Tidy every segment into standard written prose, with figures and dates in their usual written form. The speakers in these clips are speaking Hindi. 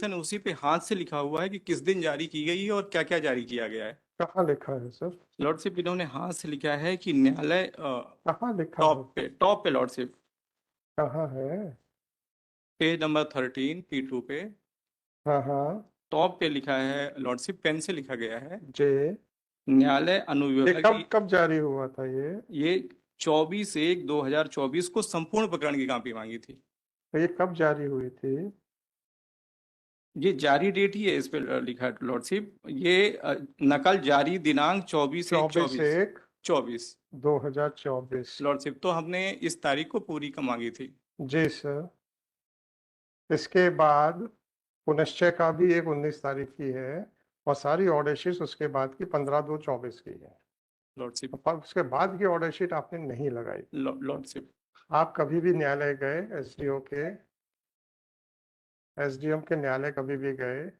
नोटिफिकेशन उसी पे हाथ से लिखा हुआ है कि किस दिन जारी की गई है और क्या क्या जारी किया गया है। कहाँ लिखा है सर? लॉर्डशिप इन्होंने हाथ से लिखा है कि न्यायालय कहाँ लिखा है? टॉप पे लॉर्डशिप, कहाँ है? पेज नंबर 13 P2 पे हाँ हाँ। टॉप पे लिखा है लॉर्डशिप, पेन से लिखा गया है। जे न्यायालय ये अनुविभागीय, कब जारी हुआ था ये? ये 24/1/2024 को संपूर्ण प्रकरण की कॉपी मांगी थी। तो ये कब जारी हुई थी? ये जारी डेट ही है इस पे लिखा है लॉर्डशिप। ये नकल जारी दिनांक 24/1/24 24/1/2024। 24 लॉर्डशिप, तो हमने इस तारीख को पूरी का मांगी थी। जी सर। इसके बाद पुनश्चय का भी एक 19 तारीख की है और सारी ऑर्डर शीट उसके बाद की 15/2/24 की है। लॉर्डशिप, पर उसके बाद की ऑर्डर शीट आपने नहीं लगाई। लॉर्डशिप, आप कभी भी न्यायालय गए? एसडीएम के न्यायालय कभी भी गए?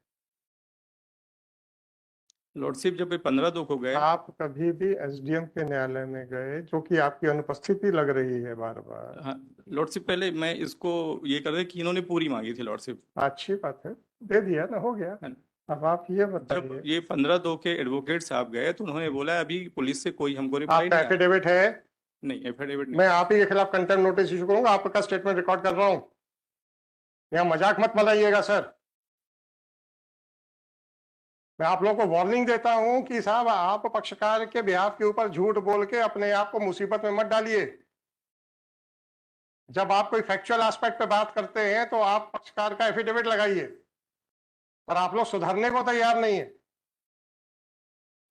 लॉर्डशिप जब 15/2 को गए। आप कभी भी एसडीएम के न्यायालय में गए, जो कि आपकी अनुपस्थिति लग रही है बार बार? हाँ लॉर्डशिप, पहले मैं इसको ये कर रहे कि इन्होंने पूरी मांगी थी लॉर्डशिप। अच्छी बात है, दे दिया ना, हो गया। अब आप ये जब बताइए, ये 15/2 के एडवोकेट साहब गए तो उन्होंने बोला अभी पुलिस से कोई हमको रिप्लाई आपका नहीं आया। एफिडेविट है? नहीं, एफिडेविट नहीं। मैं आप ही के खिलाफ कंटेम्प्ट नोटिस इशू करूंगा, आपका स्टेटमेंट रिकॉर्ड कर रहा हूं। यहाँ मजाक मत बनाइएगा सर। मैं आप लोगों को वार्निंग देता हूं कि साहब आप पक्षकार के बिहाफ के ऊपर झूठ बोल के अपने आप को मुसीबत में मत डालिए। जब आप कोई फैक्चुअल एस्पेक्ट पे बात करते हैं तो आप पक्षकार का एफिडेविट लगाइए, पर आप लोग सुधरने को तैयार नहीं है।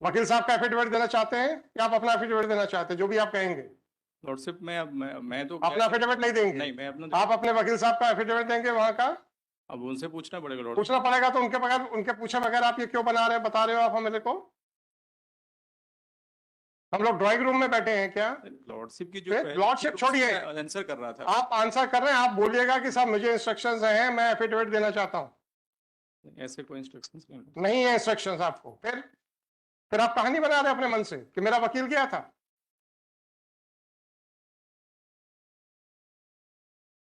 वकील साहब का एफिडेविट देना चाहते हैं या आप अपना एफिडेविट देना चाहते हैं? जो भी आप कहेंगे। लॉर्डशिप में अब मैं तो अपना एफिडेविट नहीं देंगे? नहीं, मैं अपना आप अपने वकील साहब का एफिडेविट देंगे वहां का? अब उनसे पूछना पड़ेगा लॉर्डशिप। पूछना पड़ेगा, तो उनके बगैर, उनके पूछे बगैर आप ये क्यों बना रहे हैं, बता रहे हो आप मेरे को? हम लोग ड्राइंग रूम में बैठे हैं क्या? लॉर्डशिप की जो लॉर्डशिप छोड़िए, आंसर कर रहा था। आप आंसर कर रहे हैं। आप बोलिएगा कि साहब मुझे इंस्ट्रक्शंस हैं, मैं एफिडेविट देना चाहता हूं। ऐसे कोई इंस्ट्रक्शंस नहीं है इंस्ट्रक्शंस आपको? फिर आप कहानी बना रहे हैं अपने मन से कि मेरा वकील गया था।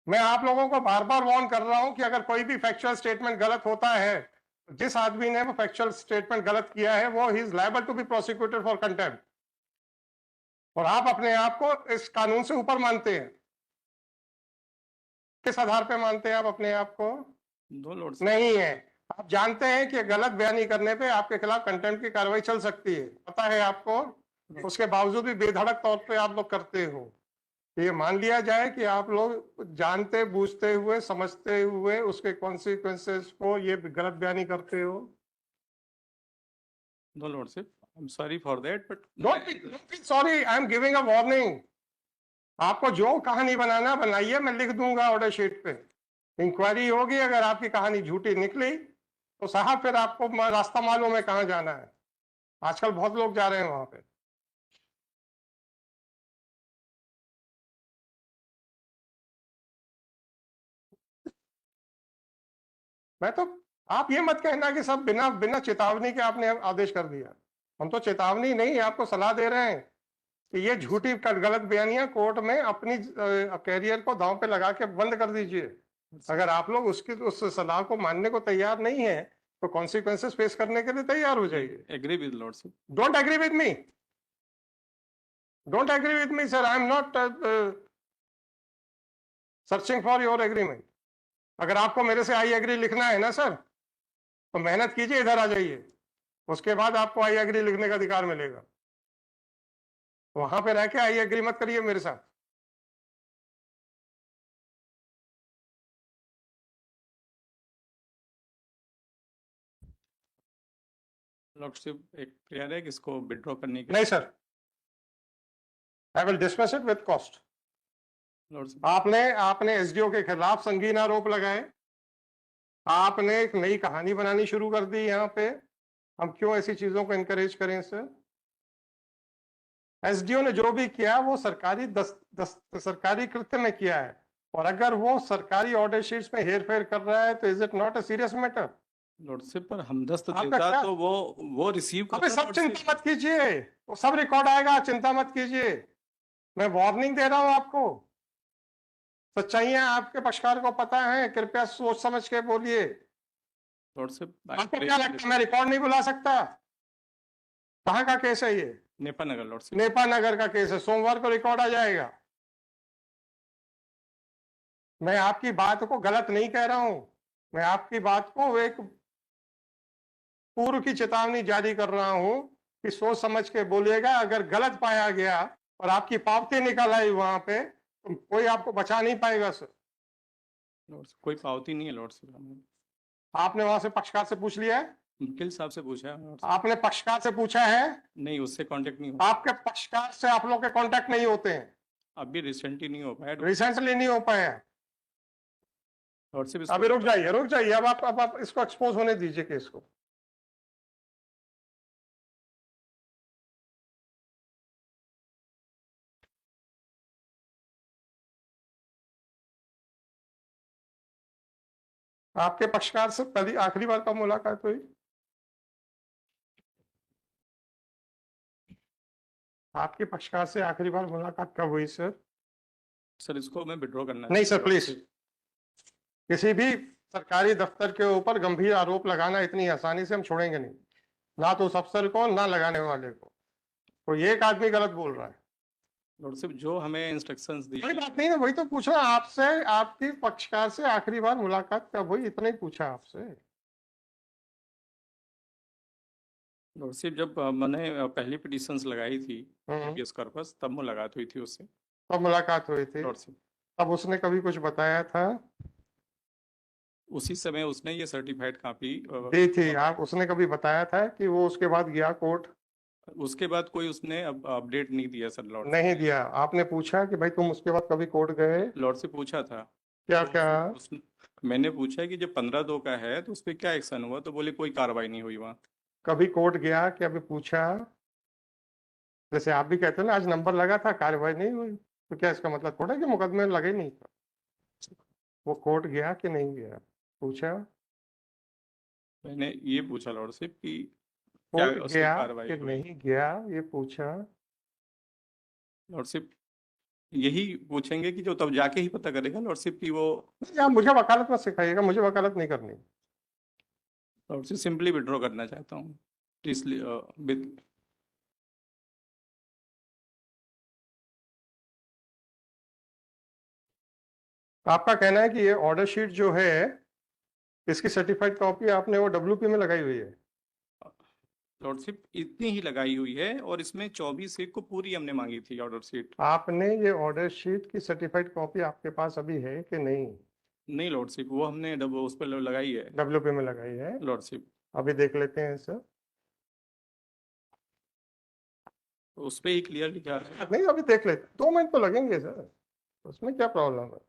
मैं आप लोगों को बार बार वार्न कर रहा हूं कि अगर कोई भी फैक्चुअल स्टेटमेंट गलत होता है, जिस आदमी ने वो फैक्चुअल स्टेटमेंट गलत किया है वो he is liable to be prosecuted for contempt. और आप अपने आप को इस कानून से ऊपर मानते हैं। किस आधार पे मानते हैं आप अपने आप को? दो लॉर्ड्स नहीं है। आप जानते हैं कि गलत बयानी करने पे आपके खिलाफ कंटेम्प्ट की कार्रवाई चल सकती है, पता है आपको। उसके बावजूद भी बेधड़क तौर पे आप लोग करते हो। ये मान लिया जाए कि आप लोग जानते बूझते हुए समझते हुए उसके कॉन्सिक्वेंसेस को ये गलत बयानी करते हो। No lordship, I am sorry for that, but don't be sorry, I am giving a warning. आपको जो कहानी बनाना बनाइए, मैं लिख दूंगा ऑर्डर शीट पे। इंक्वायरी होगी, अगर आपकी कहानी झूठी निकली तो साहब फिर आपको रास्ता मालूम है कहाँ जाना है। आजकल बहुत लोग जा रहे हैं वहां पे। मैं तो, आप ये मत कहना कि सब बिना बिना चेतावनी के आपने आदेश कर दिया। हम तो चेतावनी नहीं, आपको सलाह दे रहे हैं कि ये झूठी गलत बयानियां कोर्ट में अपनी कैरियर को दांव पे लगा के बंद कर दीजिए। अगर आप लोग उसकी उस सलाह को मानने को तैयार नहीं है तो कॉन्सिक्वेंसेस फेस करने के लिए तैयार हो जाइए। Agree with lordship. Don't agree with me, don't agree with me sir, I am not searching for your agreement. अगर आपको मेरे से आई एग्री लिखना है ना सर, तो मेहनत कीजिए, इधर आ जाइए, उसके बाद आपको आई एग्री लिखने का अधिकार मिलेगा। वहां पे रह के आई एग्री मत करिए मेरे साथ। लॉर्डशिप एक क्लियर है कि इसको विड्रॉ करने के नहीं sir, I will dismiss it with cost. Lordship, आपने आपने एसडीओ के खिलाफ संगीन आरोप लगाए, आपने एक नई कहानी बनानी शुरू कर दी यहाँ पे। हम क्यों ऐसी चीजों को इनकरेज करें सर? एसडीओ ने जो भी किया वो सरकारी कृत्य में किया है, और अगर वो सरकारी ऑर्डर शीट्स में हेर फेर कर रहा है तो is it not a serious matter? Lordship पर हमदस्त आपका देता क्या? तो वो रिसीव अबे करता सब चिंता मत कीजिए, वो सब रिकॉर्ड आएगा, चिंता मत कीजिए। मैं वार्निंग दे रहा हूं आपको। सच्चाइयां आपके पक्षकार को पता है, कृपया सोच समझ के बोलिए। लॉर्डशिप आपको क्या लगता है मैं रिकॉर्ड नहीं बुला सकता? कहाँ का केस है ये? नेपा नगर लॉर्डशिप। नेपा नगर का केस है, सोमवार को रिकॉर्ड आ जाएगा। मैं आपकी बात को गलत नहीं कह रहा हूं, मैं आपकी बात को एक पूर्व की चेतावनी जारी कर रहा हूं कि सोच समझ के बोलिएगा। अगर गलत पाया गया और आपकी पावती निकल आई वहां पे, तो कोई आपको बचा नहीं पाएगा सर। लॉर्डशिप कोई पावती नहीं है लॉर्डशिप। हमने आपने वहां से पक्षकार से पूछ लिया है? वकील साहब से पूछा है लॉर्डशिप। आपने पक्षकार से पूछा है? नहीं, उससे कांटेक्ट नहीं हुआ। आपके पक्षकार से आप लोग के कांटेक्ट नहीं होते हैं? अभी रिसेंटली नहीं हो पाया रिसेंटली नहीं हो पाए हैं? लॉर्डशिप। अभी रुक जाइए, रुक जाइए, अब आप इसको एक्सपोज होने दीजिए केस को। आपके पक्षकार से पहली आखिरी बार कब मुलाकात हुई? आपके पक्षकार से आखिरी बार मुलाकात कब हुई सर? सर इसको मैं विड्रॉ करना नहीं सर, चाहता हूँ। प्लीज। किसी भी सरकारी दफ्तर के ऊपर गंभीर आरोप लगाना इतनी आसानी से हम छोड़ेंगे नहीं, ना तो उस अफसर को ना लगाने वाले को। तो ये एक आदमी गलत बोल रहा है। लॉर्डशिप जो हमें इंस्ट्रक्शंस दी, कोई बात नहीं ना, वही तो पूछ रहा आपसे, आपकी पक्षकार से आखिरी बार मुलाकात कब हुई, इतना ही पूछा आपसे। लॉर्डशिप जब मैंने पहली पिटीशंस लगाई थी हम्म, केस पर्पस, तब मुलाकात हुई थी उससे कब मुलाकात हुई थी? लॉर्डशिप। अब उसने कभी कुछ बताया था? उसी समय उसने ये सर्टिफाइड कॉपी दी थी आप? उसने कभी बताया था कि वो उसके बाद गया कोर्ट? उसके बाद कोई उसने अपडेट नहीं दिया सर लॉर्डशिप। नहीं दिया? आपने पूछा कि भाई तुम उसके बाद कभी कोर्ट गए? लॉर्डशिप पूछा था। क्या तो क्या? मैंने पूछा कि जब 15/2 का है तो उस पर क्या एक्शन हुआ, तो बोले कोई कार्रवाई नहीं हुई वहाँ। कभी कोर्ट गया कि अभी पूछा? जैसे आप भी कहते हो ना आज नंबर लगा था कार्रवाई नहीं हुई, तो क्या इसका मतलब थोड़ा कि मुकदमे लगे नहीं था? वो कोर्ट गया कि नहीं गया, पूछा? मैंने ये पूछा लॉर्डशिप कि क्या कोर्ट उसकी गया कार्रवाई कि हुई। नहीं गया, ये पूछा? लॉर्डशिप यही पूछेंगे कि जो तब जाके ही पता करेगा लॉर्डशिप की वो। नहीं, आप मुझे वकालत मत सिखाइएगा, मुझे वकालत नहीं करनी। लॉर्डशिप सिंपली विड्रॉ करना चाहता हूँ इसलिए आपका कहना है कि ये ऑर्डर शीट जो है, इसकी सर्टिफाइड कॉपी आपने वो डब्ल्यूपी में लगाई हुई है? लॉर्डशिप इतनी ही लगाई हुई है और इसमें 24 को पूरी हमने मांगी थी ऑर्डर शीट। आपने ये ऑर्डर शीट की सर्टिफाइड कॉपी आपके पास अभी है कि नहीं? नहीं लॉर्डशिप, वो हमने उस पर लगाई है डब्ल्यूपी में लगाई है? लॉर्डशिप। अभी देख लेते हैं सर। उस पर ही क्लियर लिखा है। नहीं, अभी देख लेते, 2 मिनट तो लगेंगे सर, उसमें क्या प्रॉब्लम है?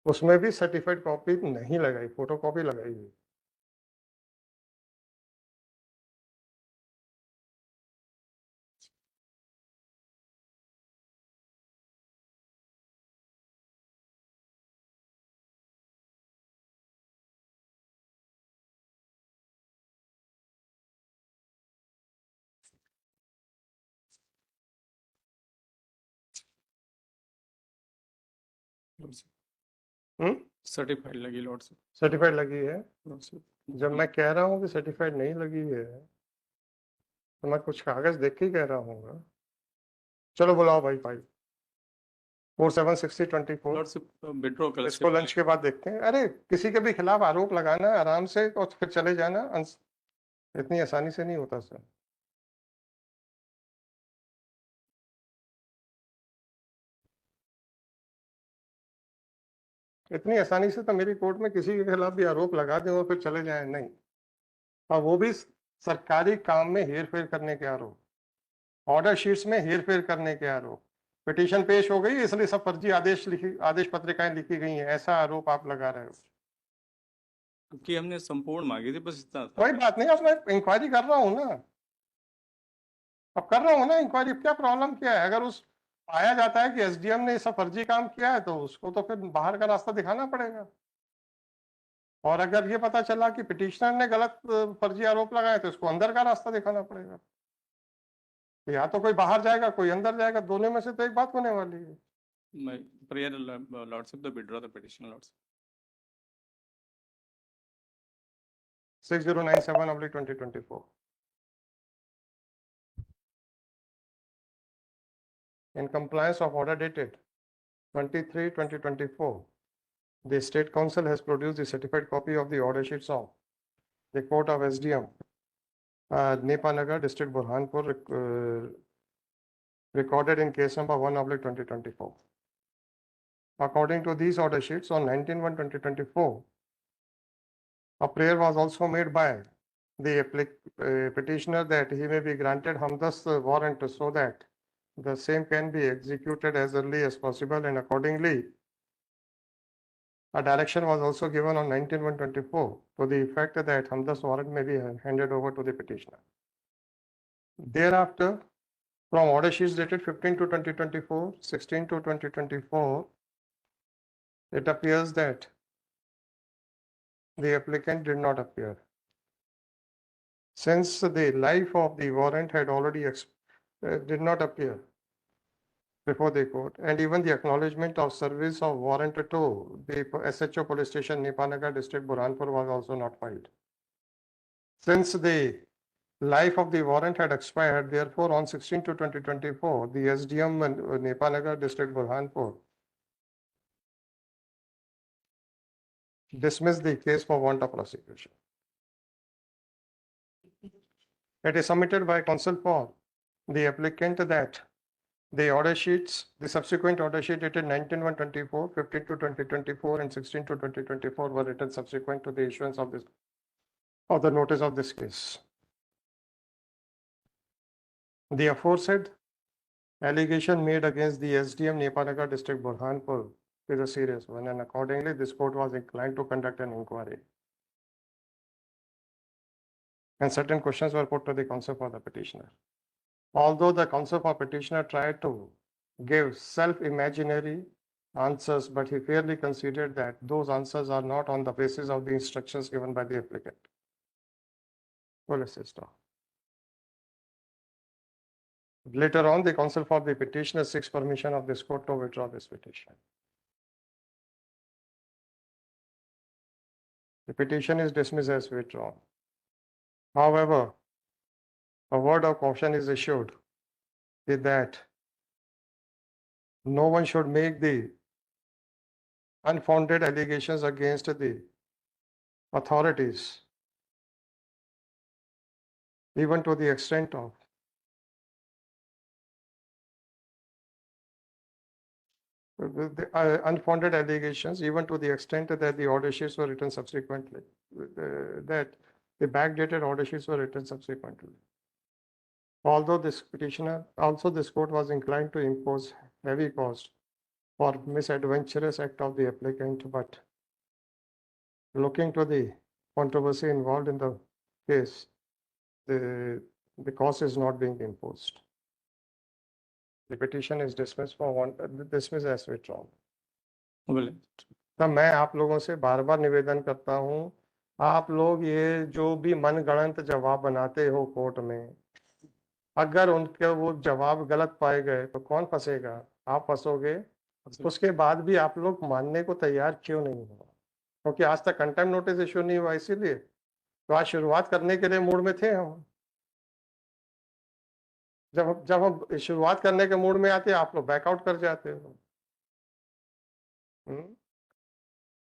उसमें भी सर्टिफाइड कॉपी नहीं लगाई, फोटो कॉपी लगाई हुई। सर्टिफाइड लगी लॉर्डशिप। सर्टिफाइड लगी है? लॉर्डशिप जब मैं कह रहा हूँ कि सर्टिफाइड नहीं लगी है, तो मैं कुछ कागज देख के ही कह रहा हूँ। चलो बुलाओ भाई भाई, 476024। लॉर्डशिप विड्रॉ कर इसको लंच के बाद देखते हैं। अरे किसी के भी खिलाफ आरोप लगाना आराम से और फिर चले जाना इतनी आसानी से नहीं होता सर। इतनी आसानी से तो मेरी कोर्ट में किसी के खिलाफ भी आरोप लगा दें और फिर चले जाएं, नहीं। और वो भी सरकारी काम में हेरफेर करने के आरोप, ऑर्डर शीट्स में हेरफेर करने के आरोप। पिटीशन पेश हो गई इसलिए सब फर्जी आदेश पत्रिकाएं लिखी गई हैं, ऐसा आरोप आप लगा रहे हो। कि हमने संपूर्ण मांगे थे, बस इतना था। कोई बात नहीं, अब मैं इंक्वायरी कर रहा हूं ना, अब कर रहा हूं ना इंक्वायरी, क्या प्रॉब्लम क्या है? अगर उस पाया जाता है कि एसडीएम ने सब फर्जी काम किया है तो उसको तो फिर बाहर का रास्ता दिखाना पड़ेगा। और अगर ये पता चला कि पिटिशनर ने गलत फर्जी आरोप लगाए तो उसको अंदर का रास्ता दिखाना पड़ेगा। या तो कोई बाहर जाएगा कोई अंदर जाएगा, दोनों में से तो एक बात होने वाली है। मैं prayer lordship the withdraw the petition lordship. 6097/2024 in compliance of order dated 23/2024, the State Council has produced the certified copy of the order sheets of the Court of SDM, Nepanagar, District Burhanpur, recorded in case number 1/2024. According to these order sheets, on 19/1/2024, a prayer was also made by the petitioner that he may be granted Hamdas warrant so that the same can be executed as early as possible, and accordingly, a direction was also given on 19/1/24 to the effect that Hamdas warrant may be handed over to the petitioner. Thereafter, from order sheets dated 15/2/2024, 16/2/2024, it appears that the applicant did not appear. Since the life of the warrant had already did not appear before the court, and even the acknowledgement of service of warrant to the SHO police station, Nepanagar, District Burhanpur, was also not filed. Since the life of the warrant had expired, therefore, on 16/2/2024, the SDM Nepanagar, District Burhanpur, dismissed the case for want of prosecution. It is submitted by counsel for the applicant that the order sheets, the subsequent order sheet dated 19/1/24, 15/2/2024, and 16/2/2024 were written subsequent to the issuance of the notice of this case. The aforesaid allegation made against the SDM Nepanagar District Burhanpur is a serious one, and accordingly, this court was inclined to conduct an inquiry. And certain questions were put to the counsel for the petitioner. Although the counsel for petitioner tried to give self-imaginary answers, but he fairly considered that those answers are not on the basis of the instructions given by the applicant. Police system. Later on, the counsel for the petitioner seeks permission of this court to withdraw this petition. The petition is dismissed as withdrawn. However, a word of caution is issued that no one should make the unfounded allegations against the authorities, even to the extent of unfounded allegations, even to the extent that the order sheets were written subsequently, that the backdated order sheets were written subsequently. Although this court was inclined to impose heavy cost for misadventurous act of the applicant, but looking to the controversy involved in the case, the cost is not being imposed. The petition is dismissed as withdrawn. तब मैं आप लोगों से बार बार निवेदन करता हूं, आप लोग ये जो भी मनगढ़ंत जवाब बनाते हो कोर्ट में, अगर उनके वो जवाब गलत पाए गए तो कौन फंसेगा? आप फंसोगे। उसके बाद भी आप लोग मानने को तैयार क्यों नहीं हो? क्योंकि आज तक कंटेम्प्ट नोटिस इश्यू नहीं हुआ, इसीलिए तो आज शुरुआत करने के लिए मूड में थे हम। जब हम शुरुआत करने के मूड में आते आप लोग बैकआउट कर जाते हो।